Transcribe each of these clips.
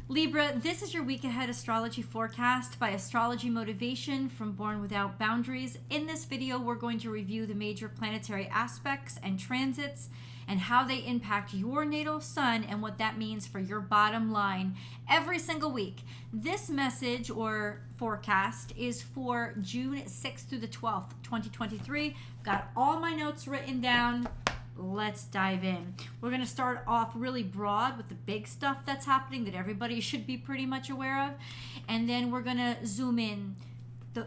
Libra, this is your week ahead astrology forecast by Astrology Motivation from Born Without Boundaries. In this video, we're going to review the major planetary aspects and transits and how they impact your natal sun and what that means for your bottom line every single week. This message or forecast is for June 6th through the 12th, 2023. Got all my notes written down. Let's dive in. We're going to start off really broad with the big stuff that's happening that everybody should be pretty much aware of. And then we're going to zoom in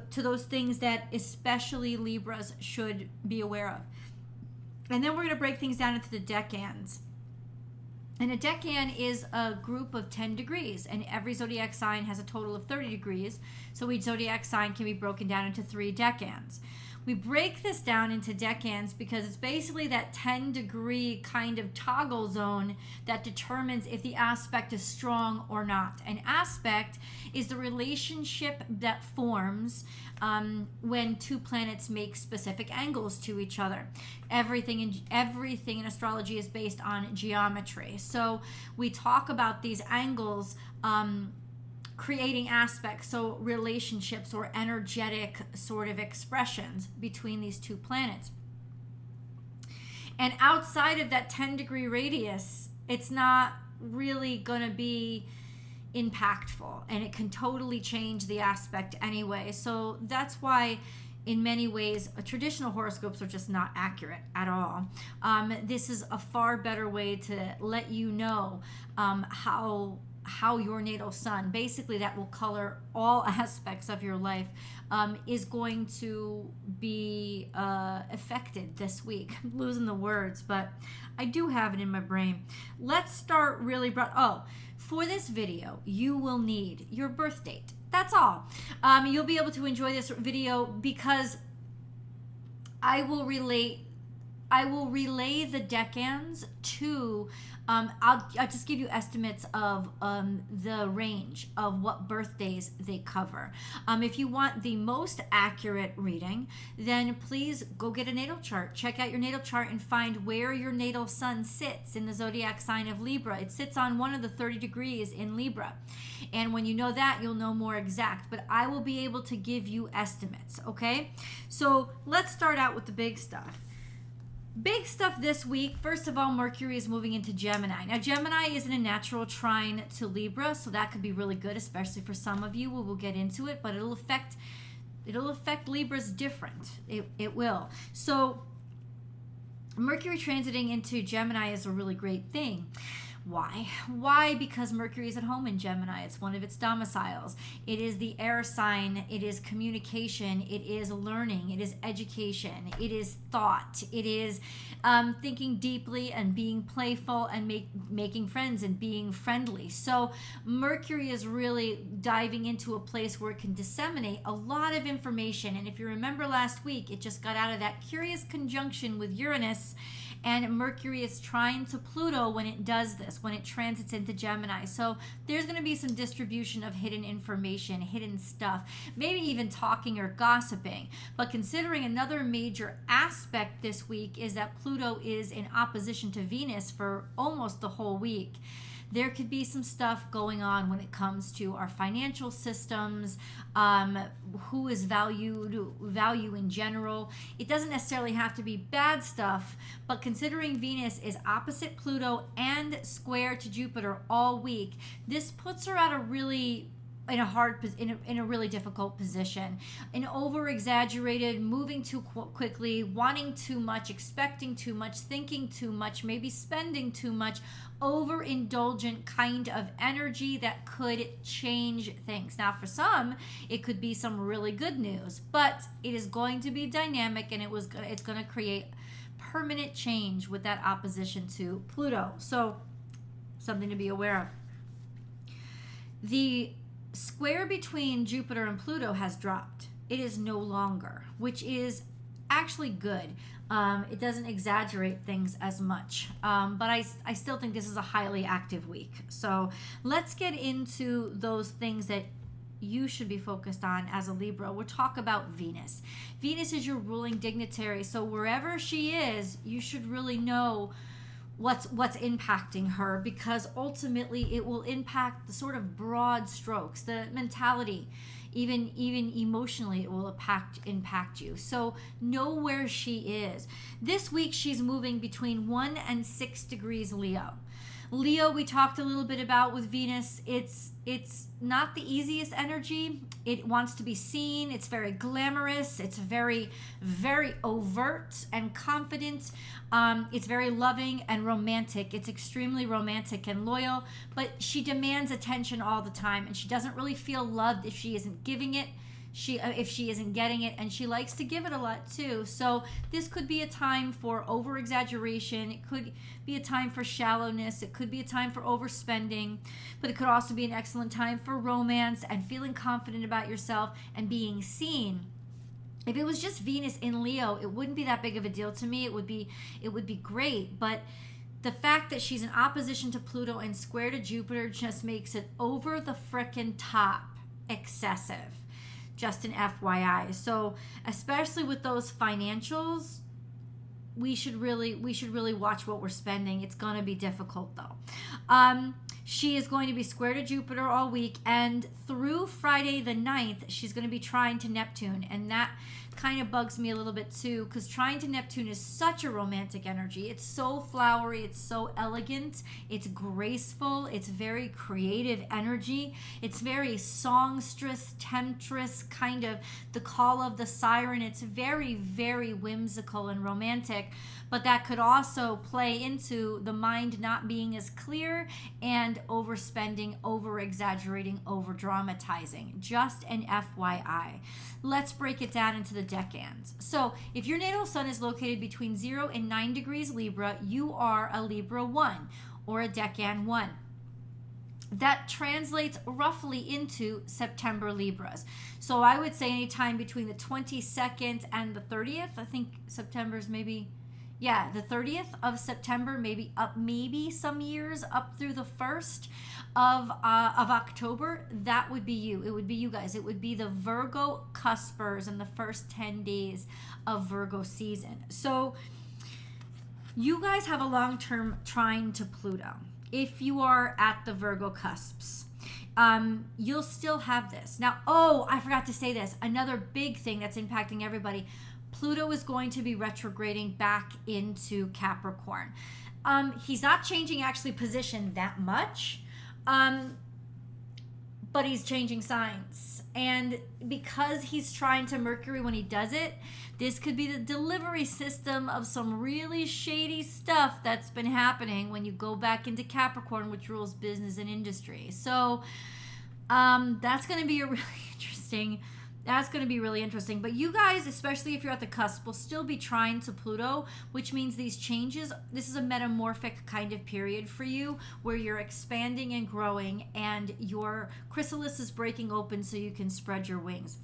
to those things that especially Libras should be aware of. And then we're going to break things down into the decans. And a decan is a group of 10 degrees, and every zodiac sign has a total of 30 degrees. So each zodiac sign can be broken down into 3 decans. We break this down into decans because it's basically that 10-degree kind of toggle zone that determines if the aspect is strong or not. An aspect is the relationship that forms when two planets make specific angles to each other. Everything in astrology is based on geometry. So we talk about these angles creating aspects, so relationships or energetic sort of expressions between these two planets. And outside of that 10-degree radius, it's not really going to be impactful, and it can totally change the aspect anyway. So that's why in many ways traditional horoscopes are just not accurate at all. This is a far better way to let you know how your natal sun, basically that will color all aspects of your life, is going to be affected this week. I'm losing the words, but I do have it in my brain. Let's start really broad. For this video, you will need your birth date. That's all. You'll be able to enjoy this video because I will relay the decans to, I'll just give you estimates of the range of what birthdays they cover. If you want the most accurate reading, then please go get a natal chart. Check out your natal chart and find where your natal sun sits in the zodiac sign of Libra. It sits on one of the 30 degrees in Libra. And when you know that, you'll know more exact. But I will be able to give you estimates, okay? So let's start out with the big stuff. Big stuff this week. First of all, Mercury is moving into Gemini. Now, Gemini is in a natural trine to Libra, so that could be really good, especially for some of you. We will get into it, but it'll affect Libras different. It will. So Mercury transiting into Gemini is a really great thing. Why? Why? Because Mercury is at home in Gemini. It's one of its domiciles. It is the air sign. It is communication. It is learning. It is education. It is thought. It is thinking deeply and being playful and making friends and being friendly. So Mercury is really diving into a place where it can disseminate a lot of information. And if you remember last week, it just got out of that curious conjunction with Uranus. And Mercury is trying to Pluto when it does this, when it transits into Gemini. So there's going to be some distribution of hidden information, hidden stuff, maybe even talking or gossiping. But considering another major aspect this week is that Pluto is in opposition to Venus for almost the whole week. There could be some stuff going on when it comes to our financial systems, who is value in general. It doesn't necessarily have to be bad stuff, but considering Venus is opposite Pluto and square to Jupiter all week, this puts her at a really in a really difficult position. An over-exaggerated, moving too quickly, wanting too much, expecting too much, thinking too much, maybe spending too much, overindulgent kind of energy that could change things. Now, for some, it could be some really good news, but it is going to be dynamic, and it's going to create permanent change with that opposition to Pluto. So, something to be aware of. The square between Jupiter and Pluto has dropped. It is no longer, which is actually good. It doesn't exaggerate things as much, but I still think this is a highly active week. So let's get into those things that you should be focused on as a Libra. We'll talk about Venus. Venus is your ruling dignitary, so wherever she is, you should really know what's impacting her, because ultimately it will impact the sort of broad strokes, the mentality, even emotionally it will impact you. So know where she is. This week she's moving between 1 and 6 degrees Leo. Leo, we talked a little bit about with Venus. It's not the easiest energy. It wants to be seen. It's very glamorous. It's very, very overt and confident. It's very loving and romantic. It's extremely romantic and loyal, but she demands attention all the time, and she doesn't really feel loved if she isn't giving it. If she isn't getting it, and she likes to give it a lot too. So this could be a time for over exaggeration. It could be a time for shallowness. It could be a time for overspending, but it could also be an excellent time for romance and feeling confident about yourself and being seen. If it was just Venus in Leo, it wouldn't be that big of a deal to me. It would be great, but the fact that she's in opposition to Pluto and square to Jupiter just makes it over the frickin' top excessive. Just an FYI. So especially with those financials, we should really watch what we're spending. It's going to be difficult though. She is going to be square to Jupiter all week, and through Friday the 9th, she's going to be trine to Neptune, and that kind of bugs me a little bit too, because trine to Neptune is such a romantic energy. It's so flowery, it's so elegant, it's graceful, it's very creative energy, it's very songstress, temptress, kind of the call of the siren. It's very, very whimsical and romantic, but that could also play into the mind not being as clear and overspending, over exaggerating, over dramatizing. Just an FYI. Let's break it down into the decans. So if your natal sun is located between 0 and 9 degrees Libra, you are a Libra 1 or a decan 1. That translates roughly into September Libras. So I would say anytime between the 22nd and the 30th. I think September's maybe, yeah, the 30th of September, maybe some years up through the 1st of October. That would be you. It would be you guys. It would be the Virgo cuspers in the first 10 days of Virgo season. So you guys have a long-term trine to Pluto. If you are at the Virgo cusps, you'll still have this. Now, I forgot to say this. Another big thing that's impacting everybody. Pluto is going to be retrograding back into Capricorn. He's not changing actually position that much, but he's changing signs. And because he's trying to Mercury when he does it, this could be the delivery system of some really shady stuff that's been happening when you go back into Capricorn, which rules business and industry. So that's going to be really interesting. But you guys, especially if you're at the cusp, will still be trine to Pluto, which means these changes, this is a metamorphic kind of period for you where you're expanding and growing and your chrysalis is breaking open so you can spread your wings.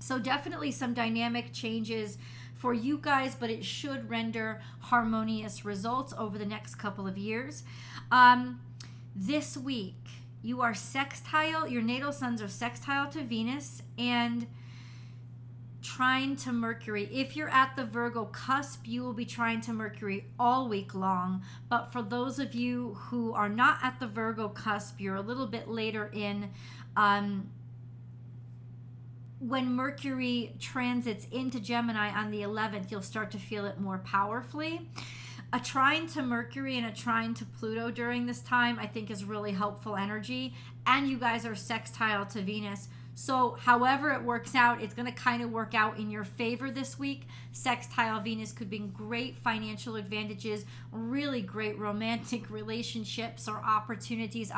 So definitely some dynamic changes for you guys, but it should render harmonious results over the next couple of years. This week, you are sextile, your natal suns are sextile to Venus and trine to Mercury. If you're at the Virgo cusp, you will be trine to Mercury all week long. But for those of you who are not at the Virgo cusp, you're a little bit later in. When Mercury transits into Gemini on the 11th, you'll start to feel it more powerfully. A trine to Mercury and a trine to Pluto during this time, I think, is really helpful energy. And you guys are sextile to Venus. So however it works out, it's going to kind of work out in your favor this week. Sextile Venus could bring great financial advantages, really great romantic relationships or opportunities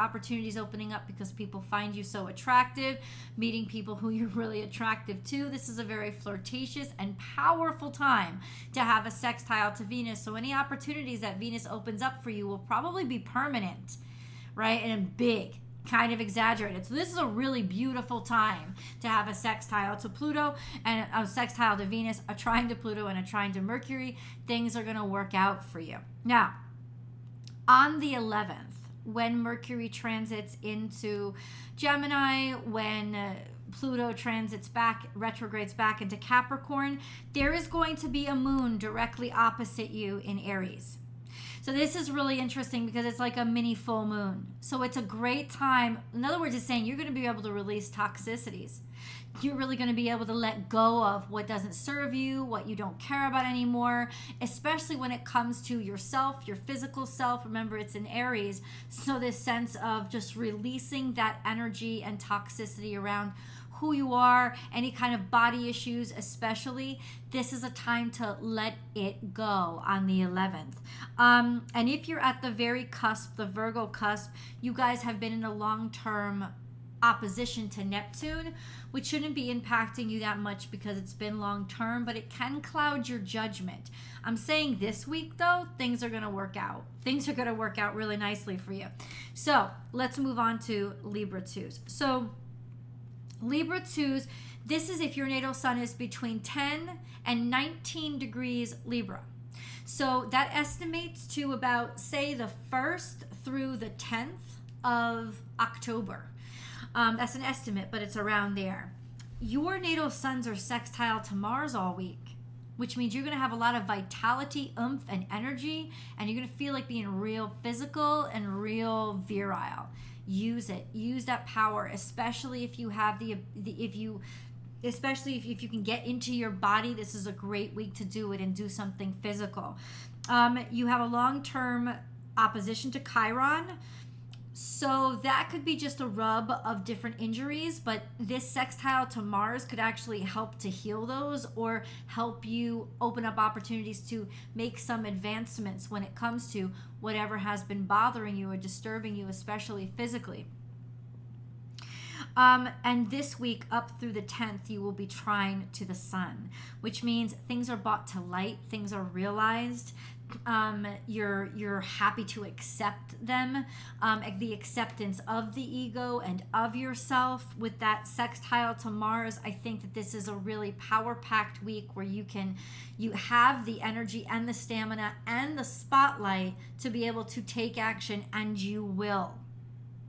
opening up because people find you so attractive, meeting people who you're really attractive to. This is a very flirtatious and powerful time to have a sextile to Venus. So any opportunities that Venus opens up for you will probably be permanent, right? And big. Kind of exaggerated. So this is a really beautiful time to have a sextile to Pluto and a sextile to Venus, a trine to Pluto and a trine to Mercury. Things are going to work out for you. Now, on the 11th, when Mercury transits into Gemini, when Pluto retrogrades back into Capricorn, there is going to be a moon directly opposite you in Aries. So this is really interesting because it's like a mini full moon. So it's a great time. In other words, it's saying you're going to be able to release toxicities. You're really going to be able to let go of what doesn't serve you, what you don't care about anymore, especially when it comes to yourself, your physical self. Remember, it's in Aries. So this sense of just releasing that energy and toxicity around who you are, any kind of body issues especially, this is a time to let it go on the 11th. And if you're at the very cusp, the Virgo cusp, you guys have been in a long-term opposition to Neptune, which shouldn't be impacting you that much because it's been long-term, but it can cloud your judgment. I'm saying this week, though, things are going to work out. Things are going to work out really nicely for you. So let's move on to Libra 2s. So Libra 2s, this is if your natal sun is between 10 and 19 degrees Libra. So that estimates to about, say, the 1st through the 10th of October. That's an estimate, but it's around there. Your natal suns are sextile to Mars all week, which means you're going to have a lot of vitality, oomph, and energy, and you're going to feel like being real physical and real virile. Use it. Use that power, especially if you have especially if you can get into your body. This is a great week to do it and do something physical. You have a long-term opposition to Chiron. So that could be just a rub of different injuries, but this sextile to Mars could actually help to heal those or help you open up opportunities to make some advancements when it comes to whatever has been bothering you or disturbing you, especially physically. And this week up through the 10th, you will be trine to the sun, which means things are brought to light, things are realized. You're happy to accept them, the acceptance of the ego and of yourself. With that sextile to Mars, I think that this is a really power-packed week where you have the energy and the stamina and the spotlight to be able to take action, and you will.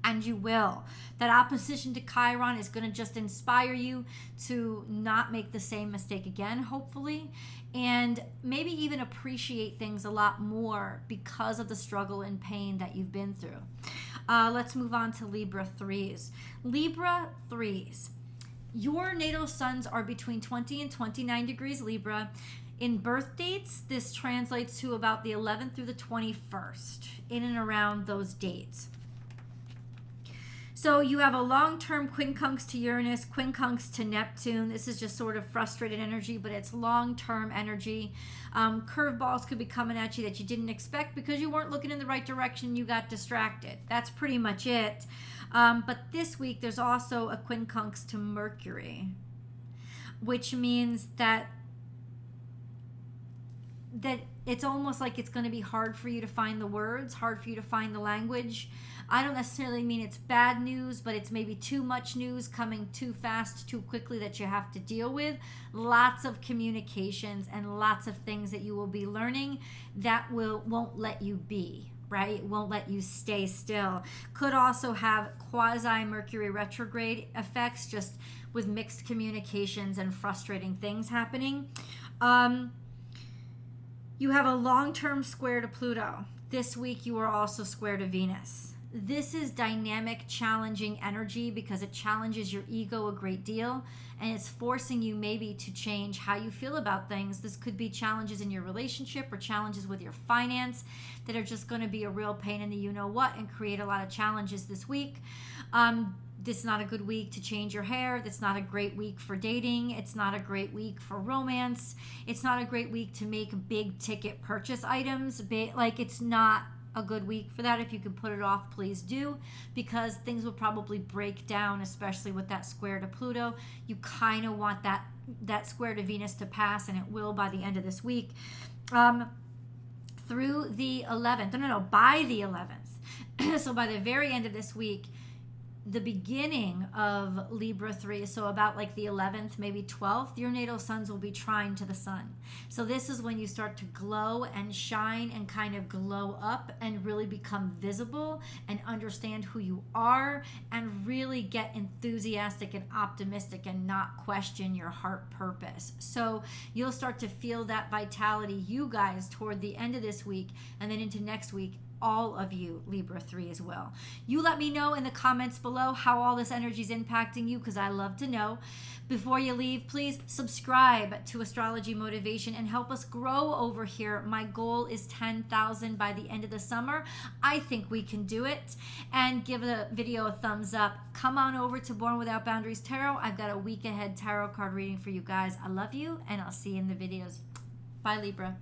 And you will. That opposition to Chiron is going to just inspire you to not make the same mistake again, hopefully, and maybe even appreciate things a lot more because of the struggle and pain that you've been through. Let's move on to Libra 3s. Libra 3s. Your natal suns are between 20 and 29 degrees Libra. In birth dates, this translates to about the 11th through the 21st, in and around those dates. So you have a long-term quincunx to Uranus, quincunx to Neptune. This is just sort of frustrated energy, but it's long-term energy. Curveballs could be coming at you that you didn't expect because you weren't looking in the right direction. You got distracted. That's pretty much it. But this week, there's also a quincunx to Mercury, which means that it's almost like it's going to be hard for you to find the words, hard for you to find the language. I don't necessarily mean it's bad news, but it's maybe too much news coming too fast, too quickly that you have to deal with. Lots of communications and lots of things that you will be learning that won't let you be, right? It won't let you stay still. Could also have quasi-Mercury retrograde effects, just with mixed communications and frustrating things happening. You have a long-term square to Pluto. This week you are also square to Venus. This is dynamic, challenging energy because it challenges your ego a great deal, and it's forcing you maybe to change how you feel about things. This could be challenges in your relationship or challenges with your finance that are just going to be a real pain in the you-know-what and create a lot of challenges this week. This is not a good week to change your hair. That's not a great week for dating. It's not a great week for romance. It's not a great week to make big ticket purchase items. It's not a good week for that. If you can put it off, please do, because things will probably break down, especially with that square to Pluto. You kind of want that square to Venus to pass, and it will by the end of this week. Through the 11th, by the 11th. So by the very end of this week, the beginning of Libra 3, so about like the 11th, maybe 12th, your natal suns will be trine to the sun. So this is when you start to glow and shine and kind of glow up and really become visible and understand who you are and really get enthusiastic and optimistic and not question your heart purpose. So you'll start to feel that vitality, you guys, toward the end of this week and then into next week. All of you, Libra 3 as well. You let me know in the comments below how all this energy is impacting you, because I love to know. Before you leave, please subscribe to Astrology Motivation and help us grow over here. My goal is 10,000 by the end of the summer. I think we can do it. And give the video a thumbs up. Come on over to Born Without Boundaries Tarot. I've got a week ahead tarot card reading for you guys. I love you, and I'll see you in the videos. Bye, Libra.